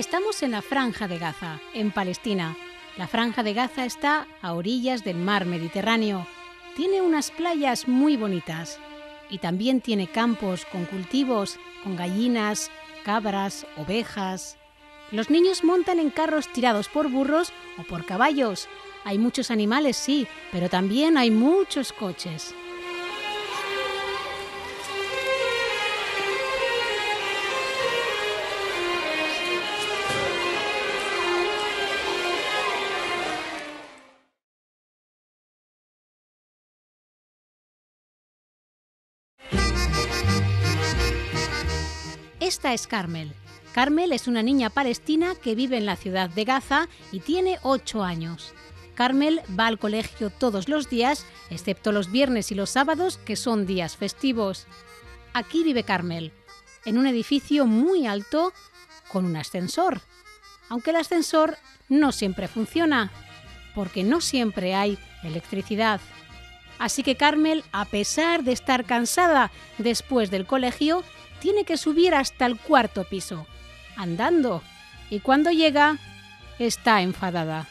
Estamos en la Franja de Gaza, en Palestina. La Franja de Gaza está a orillas del mar Mediterráneo. Tiene unas playas muy bonitas y también tiene campos con cultivos, con gallinas, cabras, ovejas. Los niños montan en carros tirados por burros o por caballos. Hay muchos animales, sí, pero también hay muchos coches. Esta es Carmel. Carmel es una niña palestina que vive en la ciudad de Gaza y tiene 8 años. Carmel va al colegio todos los días, excepto los viernes y los sábados, que son días festivos. Aquí vive Carmel, en un edificio muy alto con un ascensor. Aunque el ascensor no siempre funciona, porque no siempre hay electricidad. Así que Carmel, a pesar de estar cansada después del colegio, tiene que subir hasta el 4º piso, andando, y cuando llega, está enfadada.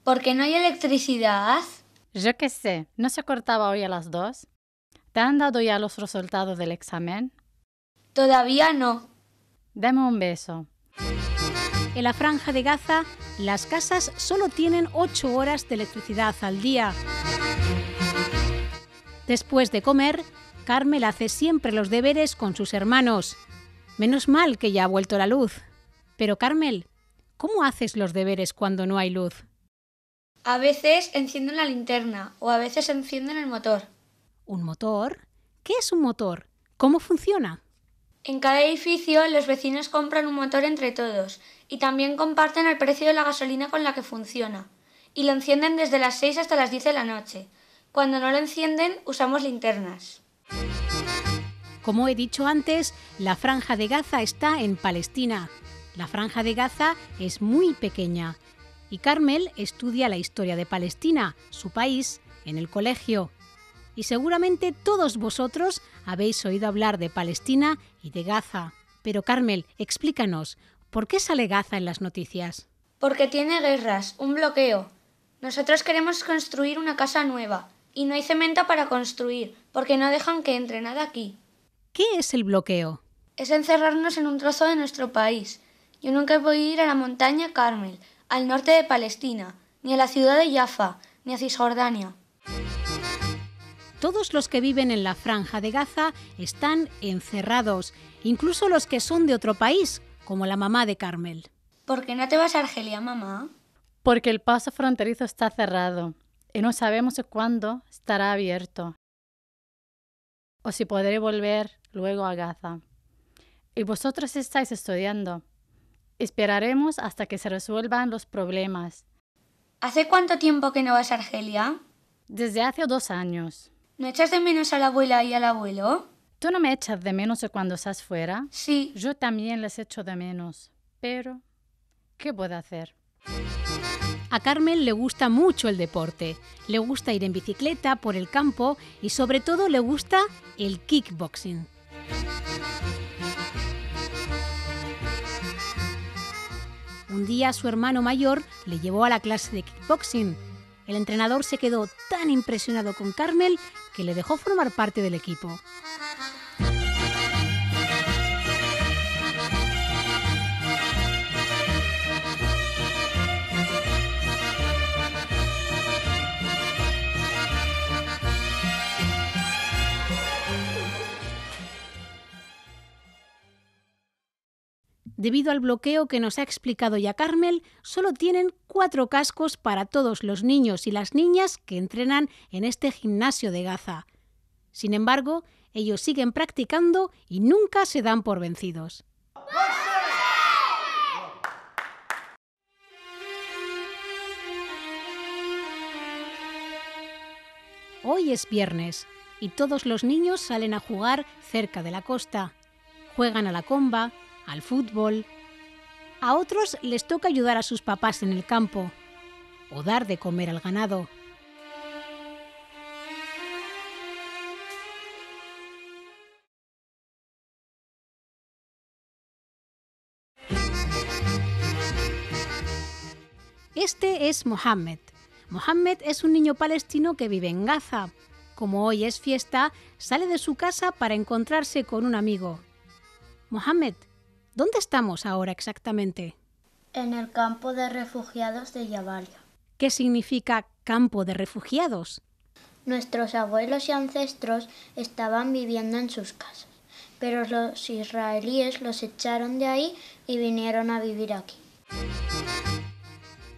¿Por qué no hay electricidad? Yo qué sé, ¿no se cortaba hoy a las 2? ¿Te han dado ya los resultados del examen? Todavía no. Dame un beso. En la Franja de Gaza, las casas solo tienen 8 horas de electricidad al día. Después de comer, Carmel hace siempre los deberes con sus hermanos. Menos mal que ya ha vuelto la luz. Pero Carmel, ¿cómo haces los deberes cuando no hay luz? A veces encienden la linterna o a veces encienden el motor. ¿Un motor? ¿Qué es un motor? ¿Cómo funciona? En cada edificio los vecinos compran un motor entre todos y también comparten el precio de la gasolina con la que funciona. Y lo encienden desde las 6 hasta las 10 de la noche. Cuando no lo encienden, usamos linternas. Como he dicho antes, la Franja de Gaza está en Palestina. La Franja de Gaza es muy pequeña y Carmel estudia la historia de Palestina, su país, en el colegio. Y seguramente todos vosotros habéis oído hablar de Palestina y de Gaza. Pero Carmel, explícanos, ¿por qué sale Gaza en las noticias? Porque tiene guerras, un bloqueo. Nosotros queremos construir una casa nueva y no hay cemento para construir porque no dejan que entre nada aquí. ¿Qué es el bloqueo? Es encerrarnos en un trozo de nuestro país. Yo nunca he podido ir a la montaña Carmel, al norte de Palestina, ni a la ciudad de Jaffa, ni a Cisjordania. Todos los que viven en la Franja de Gaza están encerrados, incluso los que son de otro país, como la mamá de Carmel. ¿Por qué no te vas a Argelia, mamá? Porque el paso fronterizo está cerrado y no sabemos cuándo estará abierto o si podré volver luego a Gaza. Y vosotros estáis estudiando. Esperaremos hasta que se resuelvan los problemas. ¿Hace cuánto tiempo que no vas a Argelia? Desde hace 2 años. ¿No echas de menos a la abuela y al abuelo? ¿Tú no me echas de menos cuando estás fuera? Sí. Yo también les echo de menos. Pero, ¿qué puedo hacer? A Carmel le gusta mucho el deporte. Le gusta ir en bicicleta por el campo y sobre todo le gusta el kickboxing. Un día su hermano mayor le llevó a la clase de kickboxing. El entrenador se quedó tan impresionado con Carmel que le dejó formar parte del equipo. Debido al bloqueo que nos ha explicado ya Carmel, solo tienen 4 cascos para todos los niños y las niñas que entrenan en este gimnasio de Gaza. Sin embargo, ellos siguen practicando y nunca se dan por vencidos. Hoy es viernes y todos los niños salen a jugar cerca de la costa. Juegan a la comba, al fútbol. A otros les toca ayudar a sus papás en el campo o dar de comer al ganado. Este es Mohammed. Mohammed es un niño palestino que vive en Gaza. Como hoy es fiesta, sale de su casa para encontrarse con un amigo. Mohammed, ¿dónde estamos ahora exactamente? En el campo de refugiados de Jabalia. ¿Qué significa campo de refugiados? Nuestros abuelos y ancestros estaban viviendo en sus casas, pero los israelíes los echaron de ahí y vinieron a vivir aquí.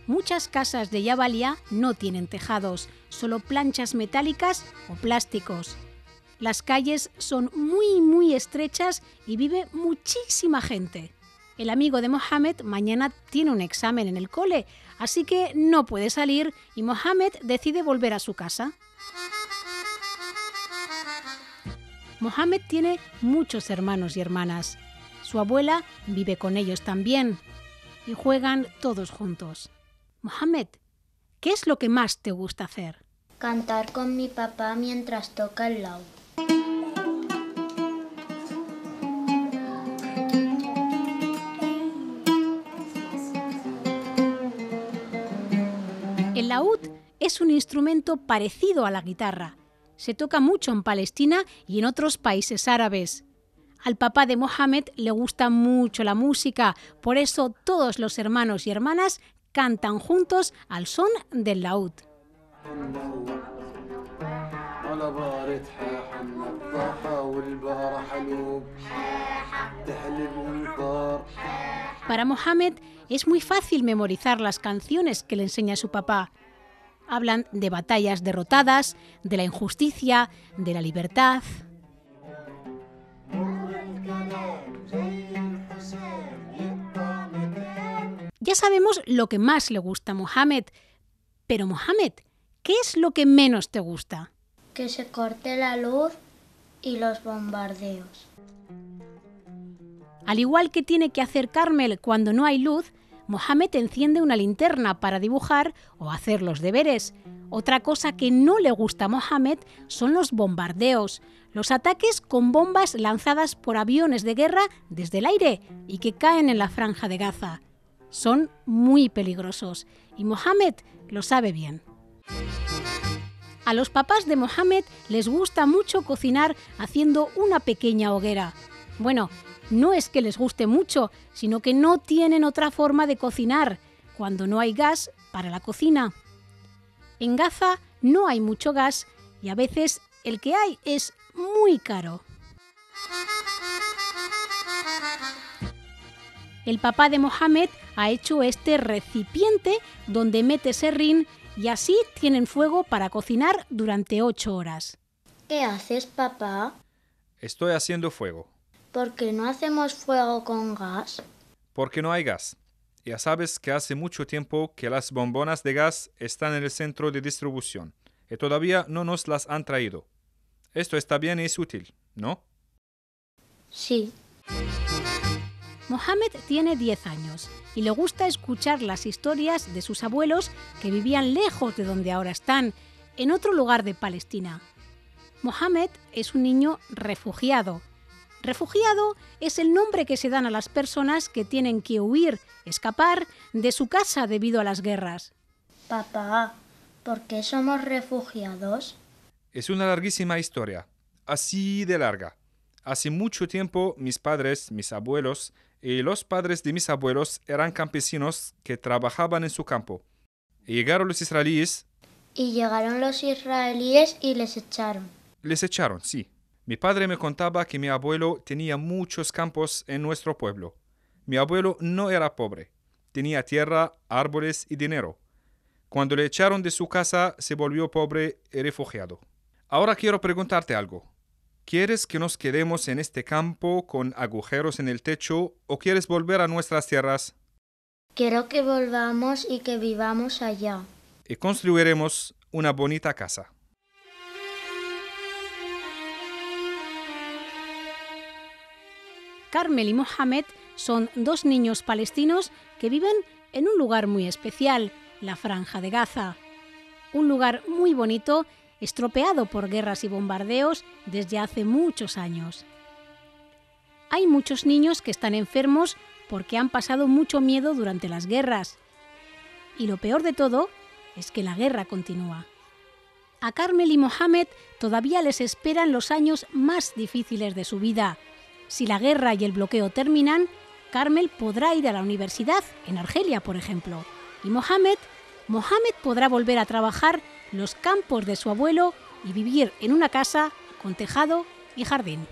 Muchas casas de Jabalia no tienen tejados, solo planchas metálicas o plásticos. Las calles son muy estrechas y vive muchísima gente. El amigo de Mohammed mañana tiene un examen en el cole, así que no puede salir y Mohammed decide volver a su casa. Mohammed tiene muchos hermanos y hermanas. Su abuela vive con ellos también y juegan todos juntos. Mohammed, ¿qué es lo que más te gusta hacer? Cantar con mi papá mientras toca el laúd. El laúd es un instrumento parecido a la guitarra. Se toca mucho en Palestina y en otros países árabes. Al papá de Mohammed le gusta mucho la música, por eso todos los hermanos y hermanas cantan juntos al son del laúd. Para Mohammed es muy fácil memorizar las canciones que le enseña su papá. Hablan de batallas derrotadas, de la injusticia, de la libertad. Ya sabemos lo que más le gusta a Mohammed, pero Mohammed, ¿qué es lo que menos te gusta? Que se corte la luz y los bombardeos. Al igual que tiene que hacer Carmel cuando no hay luz, Mohammed enciende una linterna para dibujar o hacer los deberes. Otra cosa que no le gusta a Mohammed son los bombardeos, los ataques con bombas lanzadas por aviones de guerra desde el aire y que caen en la franja de Gaza. Son muy peligrosos y Mohammed lo sabe bien. A los papás de Mohammed les gusta mucho cocinar haciendo una pequeña hoguera. Bueno, no es que les guste mucho, sino que no tienen otra forma de cocinar cuando no hay gas para la cocina. En Gaza no hay mucho gas y a veces el que hay es muy caro. El papá de Mohammed ha hecho este recipiente donde mete serrín y así tienen fuego para cocinar durante 8 horas. ¿Qué haces, papá? Estoy haciendo fuego. ¿Por qué no hacemos fuego con gas? Porque no hay gas. Ya sabes que hace mucho tiempo que las bombonas de gas están en el centro de distribución y todavía no nos las han traído. Esto está bien y es útil, ¿no? Sí. Mohammed tiene 10 años y le gusta escuchar las historias de sus abuelos que vivían lejos de donde ahora están, en otro lugar de Palestina. Mohammed es un niño refugiado. Refugiado es el nombre que se dan a las personas que tienen que huir, escapar de su casa debido a las guerras. Papá, ¿por qué somos refugiados? Es una larguísima historia, así de larga. Hace mucho tiempo mis padres, mis abuelos y los padres de mis abuelos eran campesinos que trabajaban en su campo. Y llegaron los israelíes. Y llegaron los israelíes y les echaron. Les echaron, sí. Mi padre me contaba que mi abuelo tenía muchos campos en nuestro pueblo. Mi abuelo no era pobre. Tenía tierra, árboles y dinero. Cuando le echaron de su casa, se volvió pobre y refugiado. Ahora quiero preguntarte algo. ¿Quieres que nos quedemos en este campo con agujeros en el techo o quieres volver a nuestras tierras? Quiero que volvamos y que vivamos allá. Y construiremos una bonita casa. Carmel y Mohammed son 2 niños palestinos que viven en un lugar muy especial, la Franja de Gaza. Un lugar muy bonito, estropeado por guerras y bombardeos desde hace muchos años. Hay muchos niños que están enfermos porque han pasado mucho miedo durante las guerras. Y lo peor de todo es que la guerra continúa. A Carmel y Mohamed todavía les esperan los años más difíciles de su vida. Si la guerra y el bloqueo terminan, Carmel podrá ir a la universidad, en Argelia, por ejemplo. Y Mohamed podrá volver a trabajar los campos de su abuelo y vivir en una casa con tejado y jardín.